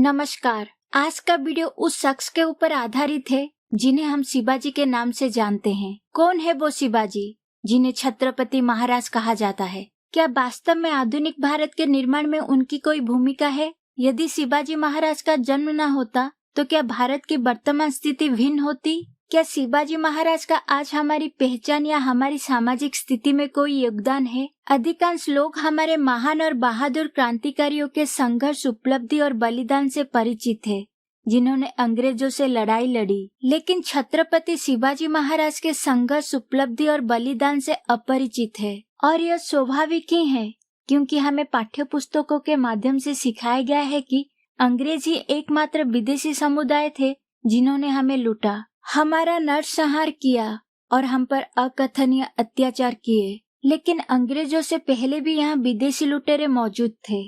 नमस्कार। आज का वीडियो उस शख्स के ऊपर आधारित है जिन्हें हम शिवाजी के नाम से जानते हैं। कौन है वो शिवाजी जिन्हें छत्रपति महाराज कहा जाता है? क्या वास्तव में आधुनिक भारत के निर्माण में उनकी कोई भूमिका है? यदि शिवाजी महाराज का जन्म न होता तो क्या भारत की वर्तमान स्थिति भिन्न होती? क्या शिवाजी महाराज का आज हमारी पहचान या हमारी सामाजिक स्थिति में कोई योगदान है? अधिकांश लोग हमारे महान और बहादुर क्रांतिकारियों के संघर्ष, उपलब्धि और बलिदान से परिचित है, जिन्होंने अंग्रेजों से लड़ाई लड़ी। लेकिन छत्रपति शिवाजी महाराज के संघर्ष, उपलब्धि और बलिदान से अपरिचित है। और यह स्वाभाविक ही है, क्योंकि हमें पाठ्य पुस्तकों के माध्यम से सिखाया गया है कि अंग्रेज ही एकमात्र विदेशी समुदाय थे जिन्होंने हमें लूटा, हमारा नरसंहार किया और हम पर अकथनीय अत्याचार किए। लेकिन अंग्रेजों से पहले भी यहाँ विदेशी लुटेरे मौजूद थे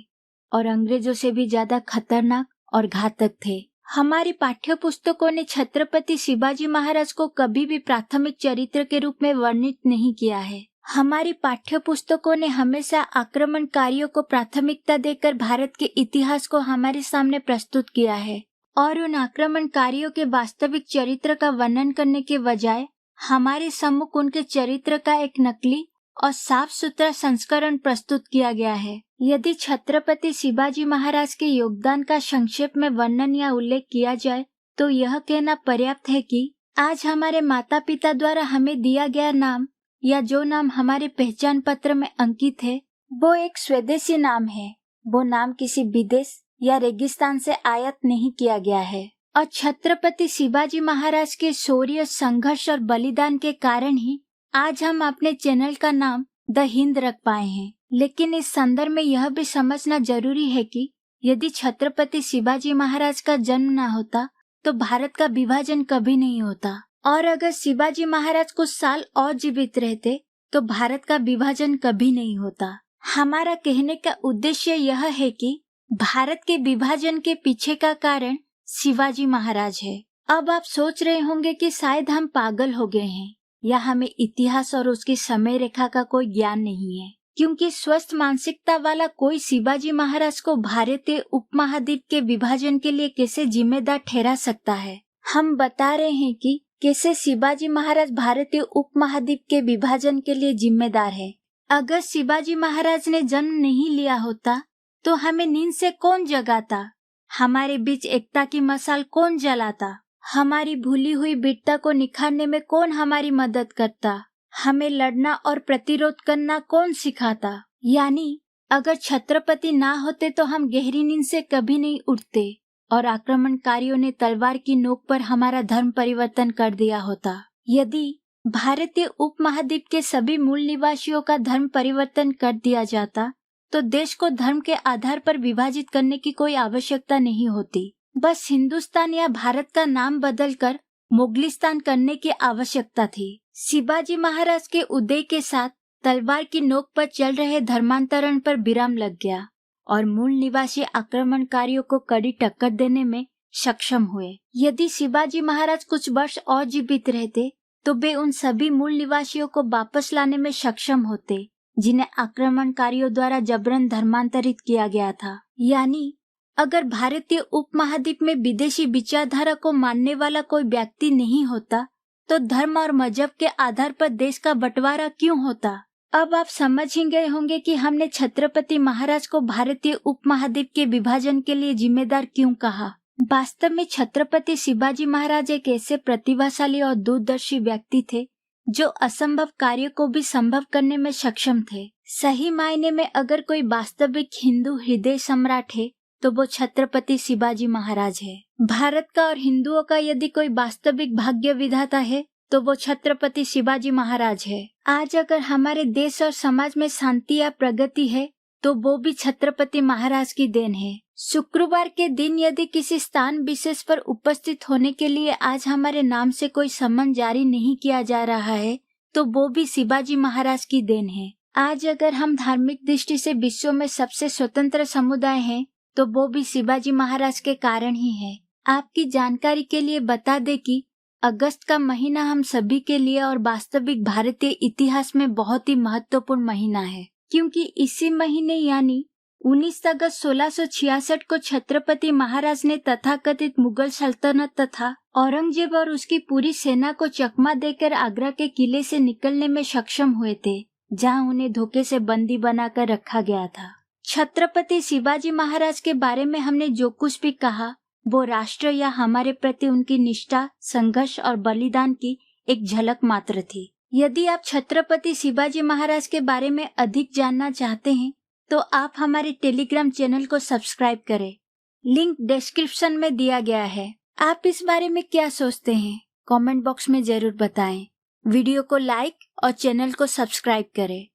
और अंग्रेजों से भी ज्यादा खतरनाक और घातक थे। हमारी पाठ्य पुस्तकों ने छत्रपति शिवाजी महाराज को कभी भी प्राथमिक चरित्र के रूप में वर्णित नहीं किया है। हमारी पाठ्य पुस्तकों ने हमेशा आक्रमणकारियों को प्राथमिकता देकर भारत के इतिहास को हमारे सामने प्रस्तुत किया है और उन आक्रमणकारियों के वास्तविक चरित्र का वर्णन करने के बजाय हमारे सम्मुख उनके चरित्र का एक नकली और साफ सुथरा संस्करण प्रस्तुत किया गया है। यदि छत्रपति शिवाजी महाराज के योगदान का संक्षेप में वर्णन या उल्लेख किया जाए तो यह कहना पर्याप्त है कि आज हमारे माता पिता द्वारा हमें दिया गया नाम या जो नाम हमारे पहचान पत्र में अंकित है वो एक स्वदेशी नाम है। वो नाम किसी विदेश या रेगिस्तान से आयात नहीं किया गया है और छत्रपति शिवाजी महाराज के शौर्य, संघर्ष और बलिदान के कारण ही आज हम अपने चैनल का नाम द हिंद रख पाए हैं। लेकिन इस संदर्भ में यह भी समझना जरूरी है कि यदि छत्रपति शिवाजी महाराज का जन्म न होता तो भारत का विभाजन कभी नहीं होता, और अगर शिवाजी महाराज कुछ साल और जीवित रहते तो भारत का विभाजन कभी नहीं होता। हमारा कहने का उद्देश्य यह है कि भारत के विभाजन के पीछे का कारण शिवाजी महाराज है। अब आप सोच रहे होंगे कि शायद हम पागल हो गए हैं या हमें इतिहास और उसकी समय रेखा का कोई ज्ञान नहीं है, क्योंकि स्वस्थ मानसिकता वाला कोई शिवाजी महाराज को भारतीय उपमहाद्वीप के विभाजन के लिए कैसे जिम्मेदार ठहरा सकता है। हम बता रहे हैं कि कैसे शिवाजी महाराज भारतीय उपमहाद्वीप के विभाजन के लिए जिम्मेदार है। अगर शिवाजी महाराज ने जन्म नहीं लिया होता तो हमें नींद से कौन जगाता, हमारे बीच एकता की मशाल कौन जलाता, हमारी भूली हुई वीरता को निखारने में कौन हमारी मदद करता, हमें लड़ना और प्रतिरोध करना कौन सिखाता। यानी अगर छत्रपति ना होते तो हम गहरी नींद से कभी नहीं उठते और आक्रमणकारियों ने तलवार की नोक पर हमारा धर्म परिवर्तन कर दिया होता। यदि भारतीय उपमहाद्वीप के सभी मूल निवासियों का धर्म परिवर्तन कर दिया जाता तो देश को धर्म के आधार पर विभाजित करने की कोई आवश्यकता नहीं होती। बस हिंदुस्तान या भारत का नाम बदलकर मुगलिस्तान करने की आवश्यकता थी। शिवाजी महाराज के उदय के साथ तलवार की नोक पर चल रहे धर्मांतरण पर विराम लग गया और मूल निवासी आक्रमणकारियों को कड़ी टक्कर देने में सक्षम हुए। यदि शिवाजी महाराज कुछ वर्ष और जीवित रहते तो वे उन सभी मूल निवासियों को वापस लाने में सक्षम होते जिन्हें आक्रमणकारियों द्वारा जबरन धर्मांतरित किया गया था। यानी अगर भारतीय उपमहाद्वीप में विदेशी विचारधारा को मानने वाला कोई व्यक्ति नहीं होता तो धर्म और मजहब के आधार पर देश का बंटवारा क्यों होता। अब आप समझ ही गए होंगे कि हमने छत्रपति महाराज को भारतीय उपमहाद्वीप के विभाजन के लिए जिम्मेदार क्यों कहा। वास्तव में छत्रपति शिवाजी महाराज एक ऐसे प्रतिभाशाली और दूरदर्शी व्यक्ति थे जो असंभव कार्य को भी संभव करने में सक्षम थे। सही मायने में अगर कोई वास्तविक हिंदू हृदय सम्राट है तो वो छत्रपति शिवाजी महाराज है। भारत का और हिंदुओं का यदि कोई वास्तविक भाग्य विधाता है तो वो छत्रपति शिवाजी महाराज है। आज अगर हमारे देश और समाज में शांति या प्रगति है तो वो भी छत्रपति महाराज की देन है। शुक्रवार के दिन यदि किसी स्थान विशेष पर उपस्थित होने के लिए आज हमारे नाम से कोई सम्मन जारी नहीं किया जा रहा है तो वो भी शिवाजी महाराज की देन है। आज अगर हम धार्मिक दृष्टि से विश्व में सबसे स्वतंत्र समुदाय हैं तो वो भी शिवाजी महाराज के कारण ही है। आपकी जानकारी के लिए बता दें कि अगस्त का महीना हम सभी के लिए और वास्तविक भारतीय इतिहास में बहुत ही महत्वपूर्ण महीना है, क्योंकि इसी महीने यानी 19 अगस्त 1666 को छत्रपति महाराज ने तथाकथित मुगल सल्तनत तथा औरंगजेब और उसकी पूरी सेना को चकमा देकर आगरा के किले से निकलने में सक्षम हुए थे, जहां उन्हें धोखे से बंदी बनाकर रखा गया था। छत्रपति शिवाजी महाराज के बारे में हमने जो कुछ भी कहा वो राष्ट्र या हमारे प्रति उनकी निष्ठा, संघर्ष और बलिदान की एक झलक मात्र थी। यदि आप छत्रपति शिवाजी महाराज के बारे में अधिक जानना चाहते हैं तो आप हमारे टेलीग्राम चैनल को सब्सक्राइब करें। लिंक डिस्क्रिप्शन में दिया गया है। आप इस बारे में क्या सोचते हैं कमेंट बॉक्स में जरूर बताएं। वीडियो को लाइक और चैनल को सब्सक्राइब करें।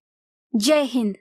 जय हिंद।